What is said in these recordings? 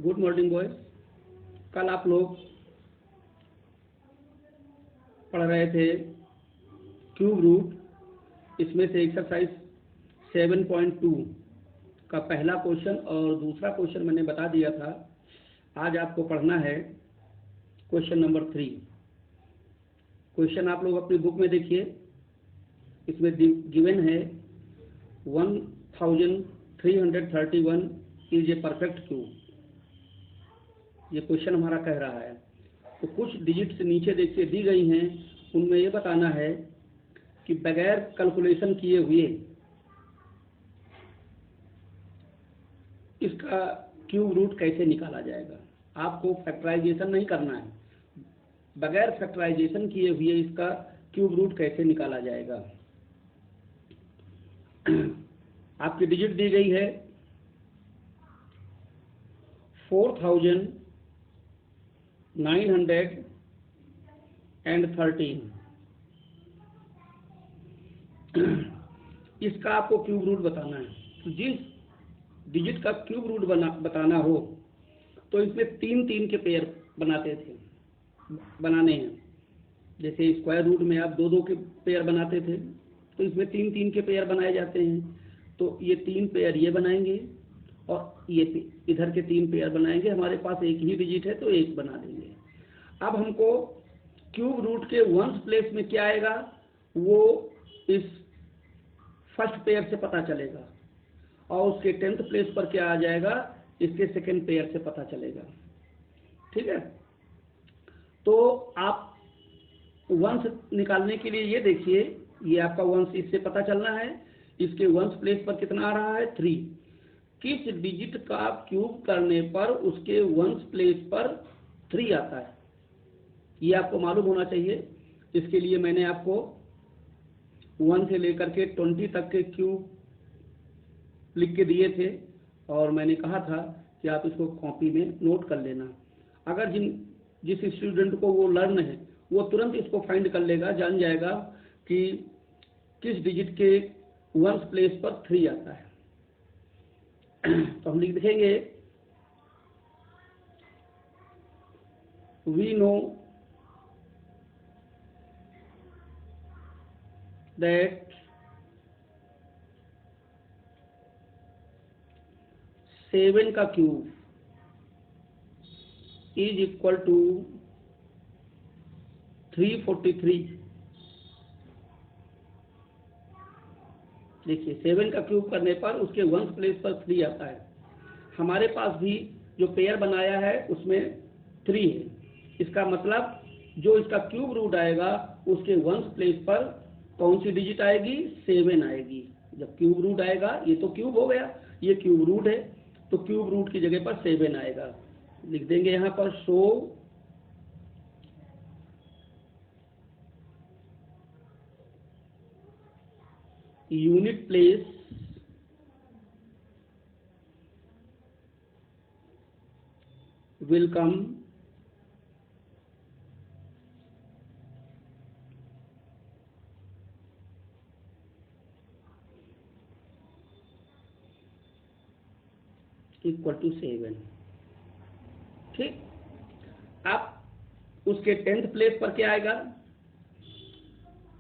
Good morning boys. कल आप लोग पढ़ रहे थे क्यूब रूट। इसमें से एक्सरसाइज 7.2 का पहला क्वेश्चन और दूसरा क्वेश्चन मैंने बता दिया था। आज आपको पढ़ना है क्वेश्चन नंबर 3। क्वेश्चन आप लोग अपनी बुक में देखिए। इसमें गिवन है 1331 इज ए परफेक्ट क्यूब। ये क्वेश्चन हमारा कह रहा है। तो कुछ डिजिट्स नीचे देखिए दी गई हैं, उनमें ये बताना है कि बगैर कैलकुलेशन किए हुए इसका क्यूब रूट कैसे निकाला जाएगा। आपको फैक्टराइजेशन नहीं करना है, बगैर फैक्टराइजेशन किए हुए इसका क्यूब रूट कैसे निकाला जाएगा। आपकी डिजिट दी गई है 4913। इसका आपको क्यूब रूट बताना है। तो जिस डिजिट का क्यूब रूट बताना हो तो इसमें 3-3 के पेयर बनाने हैं। जैसे स्क्वायर रूट में आप 2-2 के पेयर बनाते थे, तो इसमें 3-3 के पेयर बनाए जाते हैं। तो ये 3 पेयर ये बनाएंगे और ये इधर के 3 पेयर बनाएंगे। हमारे पास एक ही डिजिट है तो एक बना देंगे। अब हमको क्यूब रूट के वंस प्लेस में क्या आएगा वो इस फर्स्ट पेयर से पता चलेगा, और उसके 10th प्लेस पर क्या आ जाएगा इसके सेकंड पेयर से पता चलेगा। ठीक है, तो आप वंस निकालने के लिए ये देखिए, ये आपका वंस इससे पता चलना है। इसके वंस प्लेस पर कितना आ रहा है 3। किस डिजिट का क्यूब करने पर उसके वंस प्लेस पर 3 आता है, ये आपको मालूम होना चाहिए। इसके लिए मैंने आपको 1 से लेकर के 20 तक के क्यूब लिख के दिए थे, और मैंने कहा था कि आप इसको कॉपी में नोट कर लेना। अगर जिस स्टूडेंट को वो लर्न है वो तुरंत इसको फाइंड कर लेगा, जान जाएगा कि किस डिजिट के वंस प्लेस पर 3 आता है। तो हम लिख देंगे वी नो दैट 7 का क्यूब इज इक्वल टू 343। देखिए 7 का क्यूब करने पर उसके वंस प्लेस पर 3 आता है। हमारे पास भी जो पेयर बनाया है उसमें 3 है। इसका मतलब जो इसका क्यूब रूट आएगा उसके वंस प्लेस पर कौन सी डिजिट आएगी 7 आएगी। जब क्यूब रूट आएगा, ये तो क्यूब हो गया, ये क्यूब रूट है, तो क्यूब रूट की जगह पर 7 आएगा। लिख देंगे यहाँ पर so unit place will come equal to 7। ठीक, अब उसके 10th प्लेस पर क्या आएगा,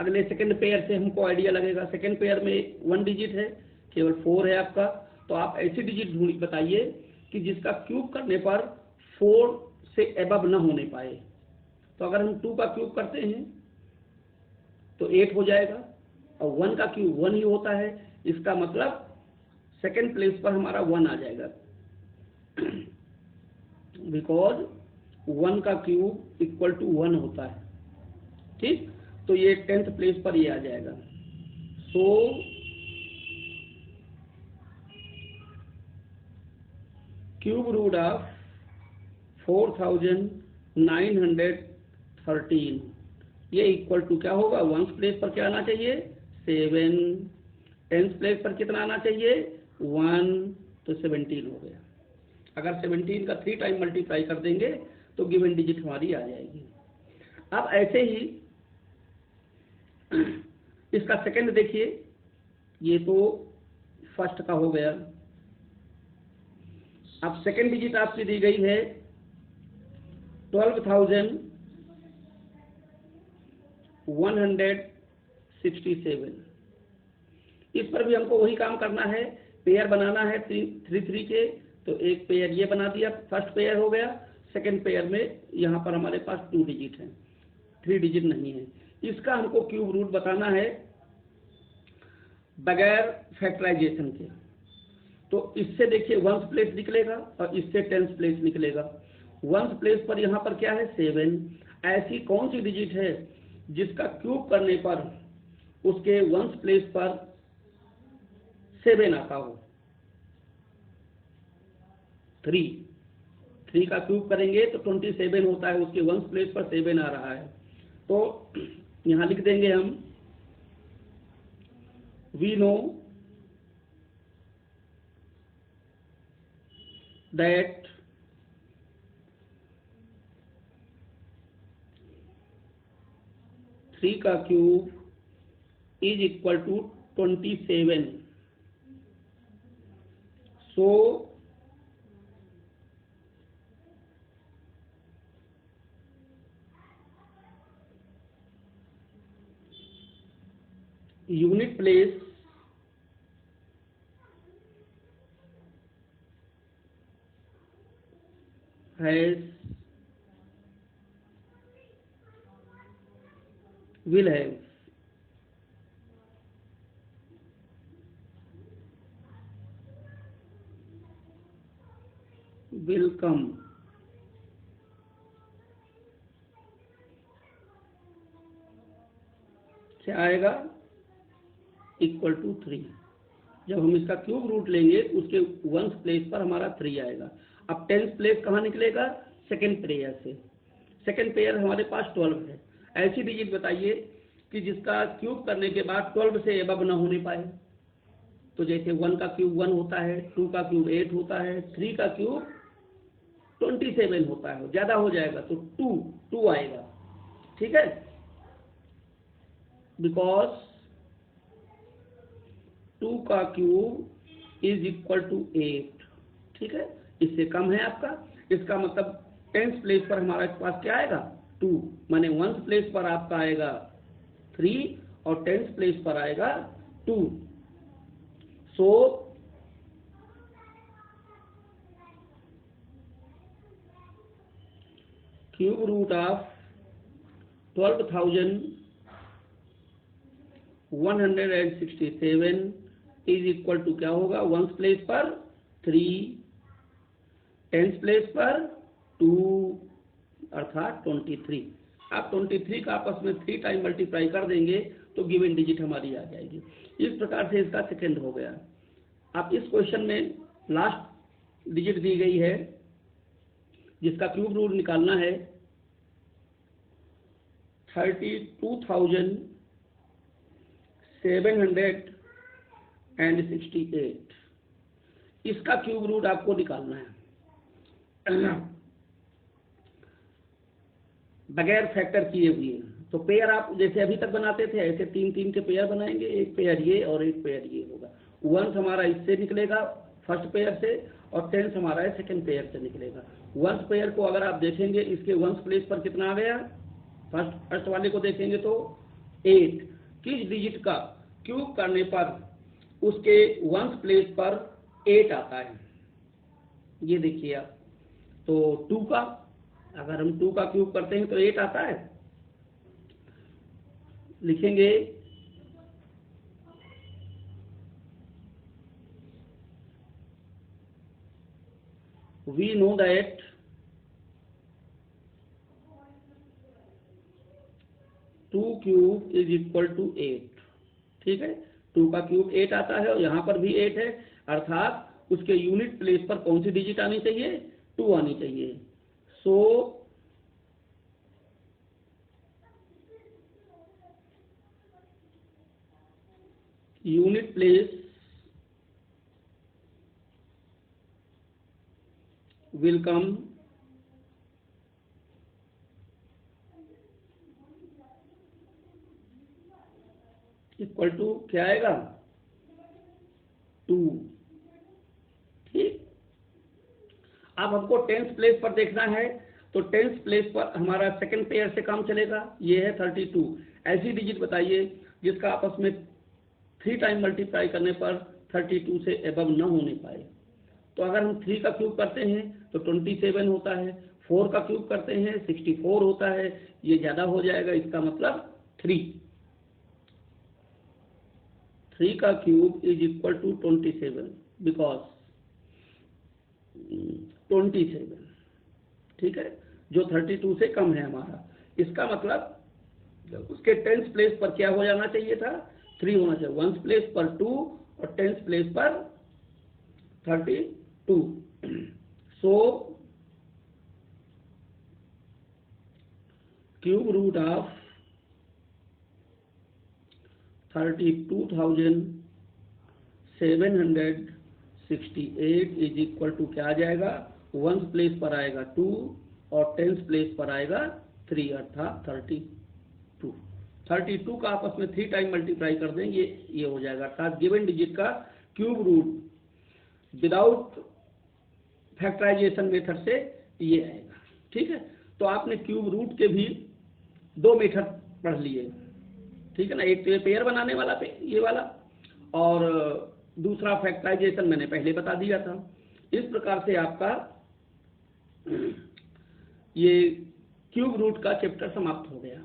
अगले सेकंड पेयर से हमको आइडिया लगेगा। सेकंड पेयर में 1 डिजिट है, केवल 4 है आपका। तो आप ऐसी डिजिट बताइए कि जिसका क्यूब करने पर 4 से एबव न होने पाए। तो अगर हम 2 का क्यूब करते हैं तो 8 हो जाएगा, और 1 का क्यूब 1 ही होता है। इसका मतलब सेकंड प्लेस पर हमारा 1 आ जाएगा, बिकॉज 1 का क्यूब इक्वल टू 1 होता है। ठीक, तो ये 10th प्लेस पर ये आ जाएगा। सो क्यूब रूट ऑफ 4913 ये इक्वल टू क्या होगा, वंस प्लेस पर क्या आना चाहिए 7, 10th प्लेस पर कितना आना चाहिए 1, तो 17 हो गया। अगर 17 का 3 टाइम मल्टीप्लाई कर देंगे तो गिवन डिजिट हमारी आ जाएगी। अब ऐसे ही इसका सेकंड देखिए, ये तो फर्स्ट का हो गया। अब सेकेंड डिजिट आपकी दी गई है 12,167। इस पर भी हमको वही काम करना है, पेयर बनाना है थ्री थ्री के। तो एक पेयर ये बना दिया, फर्स्ट पेयर हो गया। सेकंड पेयर में यहाँ पर हमारे पास 2 डिजिट है, 3 डिजिट नहीं है। इसका हमको क्यूब रूट बताना है बगैर फैक्टराइजेशन के। तो इससे देखिए वंस प्लेस निकलेगा और इससे टेंस प्लेस निकलेगा। वंस प्लेस पर यहाँ पर क्या है 7। ऐसी कौन सी डिजिट है जिसका क्यूब करने पर उसके वंस प्लेस पर 7 आता हो? 3 का क्यूब करेंगे तो 27 होता है, उसके वंस प्लेस पर 7 आ रहा है। तो यहाँ लिख देंगे हम, वी नो दैट थ्री का cube is equal to 27। So unit place has will have will come क्या आएगा इक्वल टू 3। जब हम इसका क्यूब रूट लेंगे तो उसके वंस प्लेस पर हमारा 3 आएगा। अब टेंस प्लेस कहाँ निकलेगा? सेकेंड पेयर से। सेकेंड पेयर हमारे पास 12 है। ऐसी डिजिट बताइए कि जिसका क्यूब करने के बाद 12 से एबव न होने पाए। तो जैसे 1 का क्यूब 1 होता है, 2 का क्यूब 8 होता है, 3 का क्यूब 27 होता है। ज्यादा हो जाएगा तो 2 आएगा। ठीक है, बिकॉज 2 का क्यूब इज इक्वल टू 8। ठीक है, इससे कम है आपका। इसका मतलब टेंस प्लेस पर हमारे पास क्या आएगा 2, माने वंस प्लेस पर आपका आएगा 3 और टेंस प्लेस पर आएगा 2। So cube root of 12,167 is equal to क्या होगा? वंस प्लेस पर 3, टेंस प्लेस पर 2 अर्थात 23। आप 23 का आपस में 3 टाइम मल्टीप्लाई कर देंगे तो गिवन डिजिट हमारी आ जाएगी। इस प्रकार से इसका सेकेंड हो गया। अब इस क्वेश्चन में लास्ट डिजिट दी गई है जिसका क्यूब रूट निकालना है 32,768। इसका क्यूब रूट आपको निकालना है बगैर फैक्टर किए हुए। तो पेयर आप जैसे अभी तक बनाते थे ऐसे 3 के पेयर बनाएंगे, एक पेयर ये और एक पेयर ये होगा। वंस हमारा इससे निकलेगा फर्स्ट पेयर से और टेंस हमारा है सेकंड पेयर से निकलेगा। वंस पेयर को अगर आप देखेंगे इसके वंस प्लेस पर कितना आ गया? फर्स्ट वाले को देखेंगे तो 8। किस डिजिट का क्यूब करने पर उसके वंस प्लेस पर 8 आता है? ये देखिए आप। तो 2 का, अगर हम 2 का क्यूब करते हैं तो 8 आता है। लिखेंगे we know that 2 cube is equal to 8। ठीक है, 2 का क्यूब 8 आता है और यहाँ पर भी 8 है, अर्थात उसके यूनिट प्लेस पर कौन सी डिजिट आनी चाहिए? 2 आनी चाहिए। So unit place will come equal to क्या आएगा? 2। ठीक, अब हमको टेंस प्लेस पर देखना है, तो टेंस प्लेस पर हमारा सेकंड पेयर से काम चलेगा, ये है 32। ऐसी डिजिट बताइए जिसका आपस में 3 टाइम मल्टीप्लाई करने पर 32 से एबव न होने पाए। तो अगर हम 3 का क्यूब करते हैं तो 27 होता है, 4 का क्यूब करते हैं 64 होता है, ये ज़्यादा हो जाएगा, इसका मतलब 3 का cube is equal to 27 because 27, ठीक है, जो 32 से कम है हमारा। इसका मतलब उसके टेंस प्लेस पर क्या हो जाना चाहिए था, 3 होना चाहिए, वंस प्लेस पर 2 और टेंस प्लेस पर 32। So cube root of 32,768 is equal to क्या आ जाएगा, वंस प्लेस पर आएगा 2 और टेंस प्लेस पर आएगा 3 अर्थात 32। 32 का आपस में 3 टाइम मल्टीप्लाई कर देंगे, ये हो जाएगा, अर्थात गिवन डिजिट का cube root without factorisation method से ये आएगा, ठीक है। तो आपने क्यूब रूट के भी 2 मेथड पढ़ लिए, ठीक है ना, एक तो ये पेयर बनाने वाला ये वाला, और दूसरा फैक्टराइजेशन मैंने पहले बता दिया था। इस प्रकार से आपका ये क्यूब रूट का चैप्टर समाप्त हो गया।